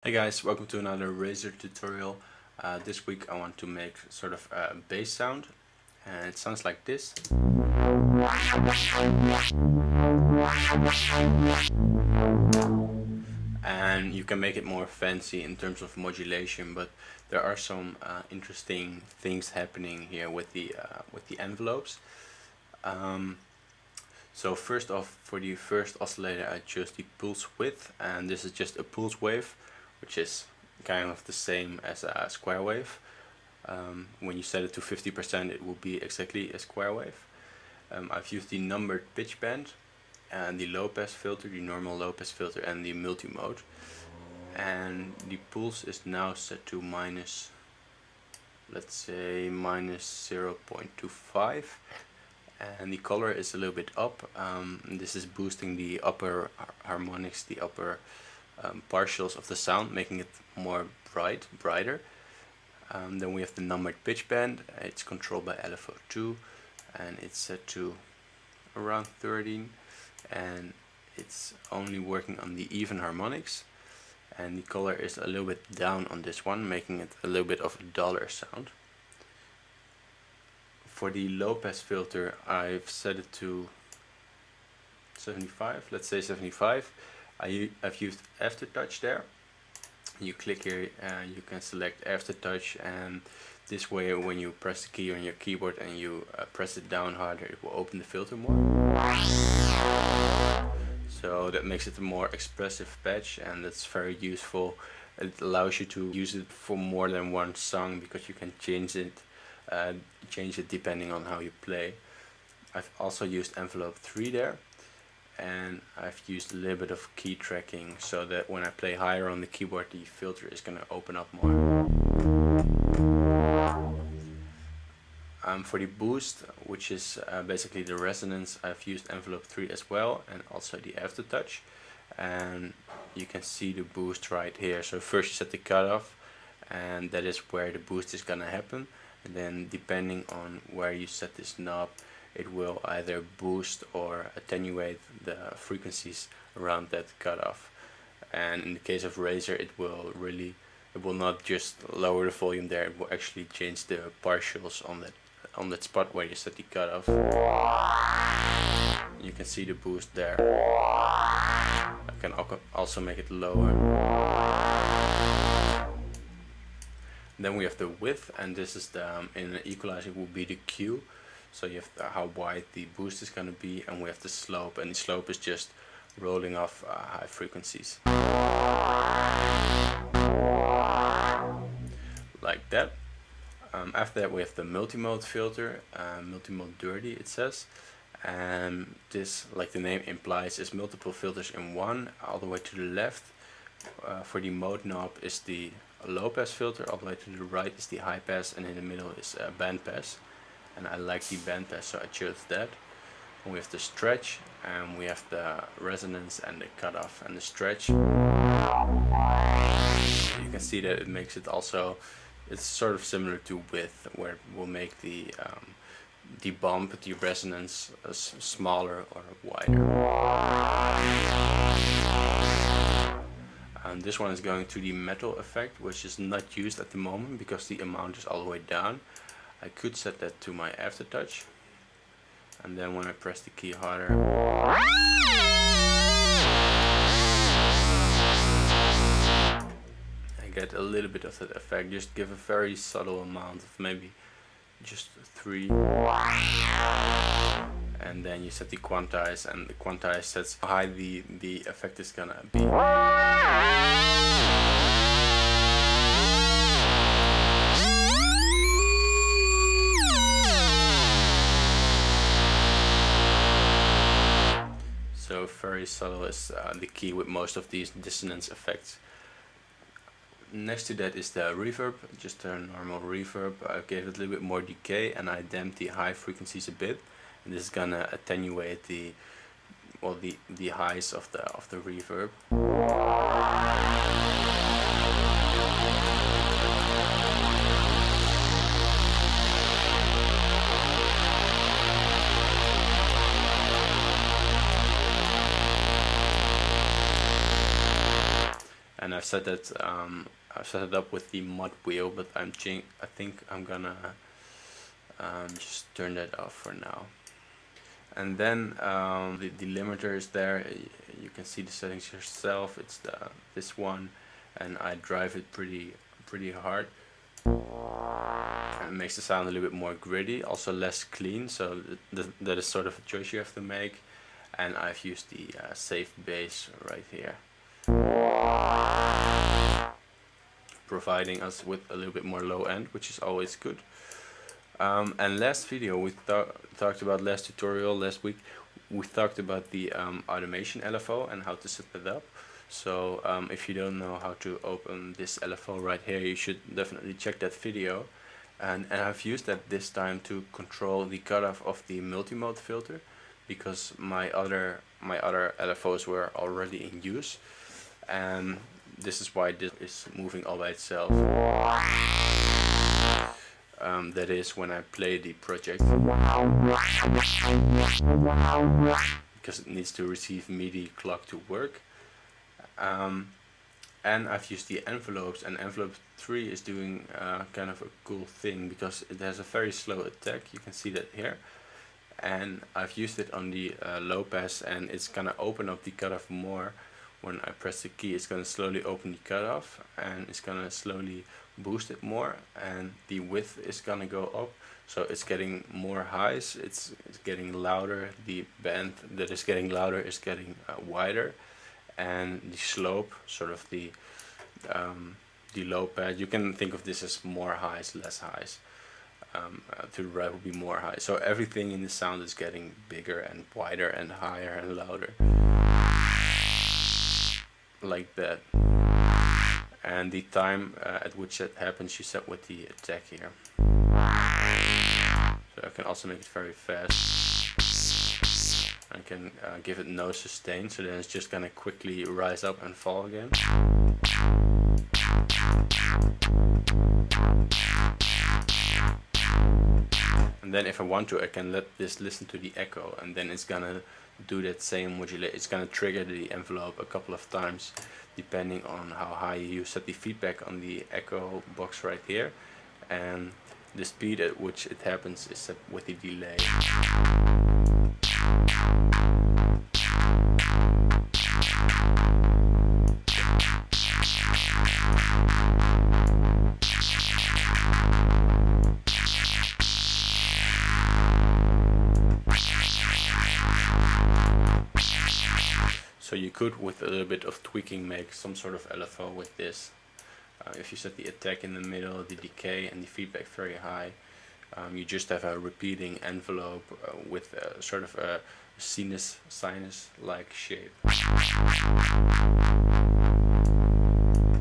Hey guys, welcome to another Razor tutorial. This week I want to make sort of a bass sound, and it sounds like this. And you can make it more fancy in terms of modulation, but there are some interesting things happening here with the envelopes. So first off, for the first oscillator I chose the pulse width, and this is just a pulse wave, which is kind of the same as a square wave. When you set it to 50%, it will be exactly a square wave. I've used the numbered pitchbend and the lowpass filter, the normal lowpass filter, and the multimode. And the pulse is now set to minus, let's say minus 0.25. And the color is a little bit up. This is boosting the upper harmonics, the upper partials of the sound, making it more brighter. Then we have the numbered pitchbend. It's controlled by LFO2, and it's set to around 13, and it's only working on the even harmonics. And the color is a little bit down on this one, making it a little bit of a duller sound. For the low pass filter, I've set it to 75, let's say 75. I've used aftertouch there. You click here and you can select aftertouch, and this way when you press the key on your keyboard and you press it down harder, it will open the filter more. So that makes it a more expressive patch, and that's very useful. It allows you to use it for more than one song because you can change it depending on how you play. I've also used envelope 3 there, and I've used a little bit of key tracking so that when I play higher on the keyboard, the filter is going to open up more. For the boost, which is basically the resonance, I've used envelope 3 as well, and also the aftertouch. And you can see the boost right here. So first you set the cutoff, and that is where the boost is going to happen. And then depending on where you set this knob, it will either boost or attenuate the frequencies around that cutoff. And in the case of Razor, it will not just lower the volume there, it will actually change the partials on that spot where you set the cutoff. You can see the boost there. I can also make it lower. Then we have the width, and this is in an equalizer will be the Q. So you have how wide the boost is going to be, and we have the slope, and the slope is just rolling off high frequencies. Like that. After that we have the multimode filter, multimode dirty it says. And this, like the name implies, is multiple filters in one. All the way to the left for the mode knob is the low pass filter, all the way to the right is the high pass, and in the middle is band pass. And I like the band pass, so I chose that. And we have the stretch, and we have the resonance and the cutoff. And the stretch, you can see that it makes it also, it's sort of similar to width, where it will make the bump, the resonance smaller or wider. And this one is going to the metal effect, which is not used at the moment because the amount is all the way down. I could set that to my aftertouch, and then when I press the key harder, I get a little bit of that effect. Just give a very subtle amount of maybe just 3, and then you set the quantize, and the quantize sets how high the effect is gonna be. So very subtle is the key with most of these dissonance effects. Next to that is the reverb, just a normal reverb. I gave it a little bit more decay, and I damped the high frequencies a bit. And this is gonna attenuate the highs of the reverb. and I've set it up with the mod wheel, but I think I'm gonna just turn that off for now. And then the delimiter is there. You can see the settings yourself. It's this one, and I drive it pretty hard. And it makes the sound a little bit more gritty, also less clean, so that is sort of a choice you have to make. And I've used the safe bass right here, providing us with a little bit more low end, which is always good. And last video we talked about, last tutorial last week, we talked about the automation LFO and how to set that up. So if you don't know how to open this LFO right here, you should definitely check that video. And I've used that this time to control the cutoff of the multimode filter, because my other LFOs were already in use, and this is why this is moving all by itself. That is when I play the project, because it needs to receive MIDI clock to work. And I've used the envelopes, and envelope 3 is doing kind of a cool thing because it has a very slow attack. You can see that here, and I've used it on the low pass, and it's gonna open up the cutoff more. When I press the key, it's gonna slowly open the cutoff, and it's gonna slowly boost it more, and the width is gonna go up, so it's getting more highs, it's getting louder, the band that is getting louder is getting wider, and the slope, sort of the low pad, you can think of this as more highs, less highs. To the right will be more high, so everything in the sound is getting bigger and wider and higher and louder, like that. And the time at which that happens you set with the attack here. So I can also make it very fast. I can give it no sustain, so then it's just gonna quickly rise up and fall again. And then if I want to, I can let this listen to the echo, and then it's gonna do that same modulate. It's gonna trigger the envelope a couple of times depending on how high you set the feedback on the echo box right here, and the speed at which it happens is set with the delay. So you could, with a little bit of tweaking, make some sort of LFO with this. If you set the attack in the middle, the decay and the feedback very high, you just have a repeating envelope with a sort of a sinus-like shape.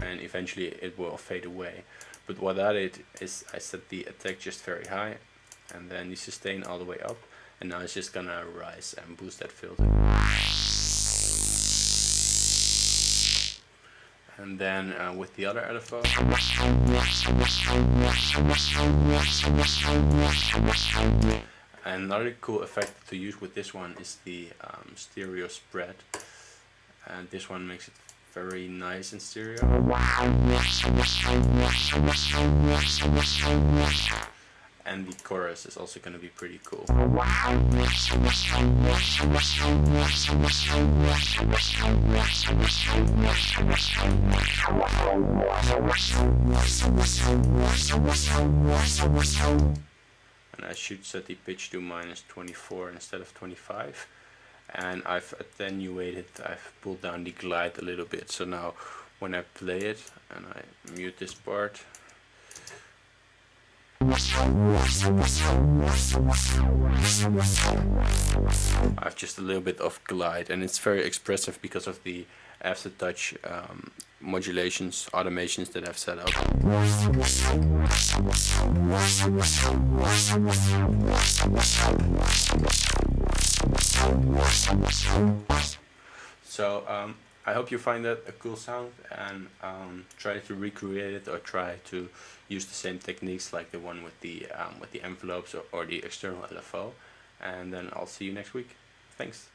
And eventually it will fade away. But what I did is I set the attack just very high, and then the sustain all the way up, and now it's just gonna rise and boost that filter. And then with the other LFO, another cool effect to use with this one is the stereo spread, and this one makes it very nice in stereo. And the chorus is also going to be pretty cool. And I should set the pitch to -24 instead of 25. And I've attenuated, I've pulled down the glide a little bit. So now when I play it and I mute this part, I have just a little bit of glide, and it's very expressive because of the aftertouch modulations, automations that I've set up. So I hope you find that a cool sound, and try to recreate it or try to use the same techniques like the one with the envelopes or the external LFO. And then I'll see you next week. Thanks.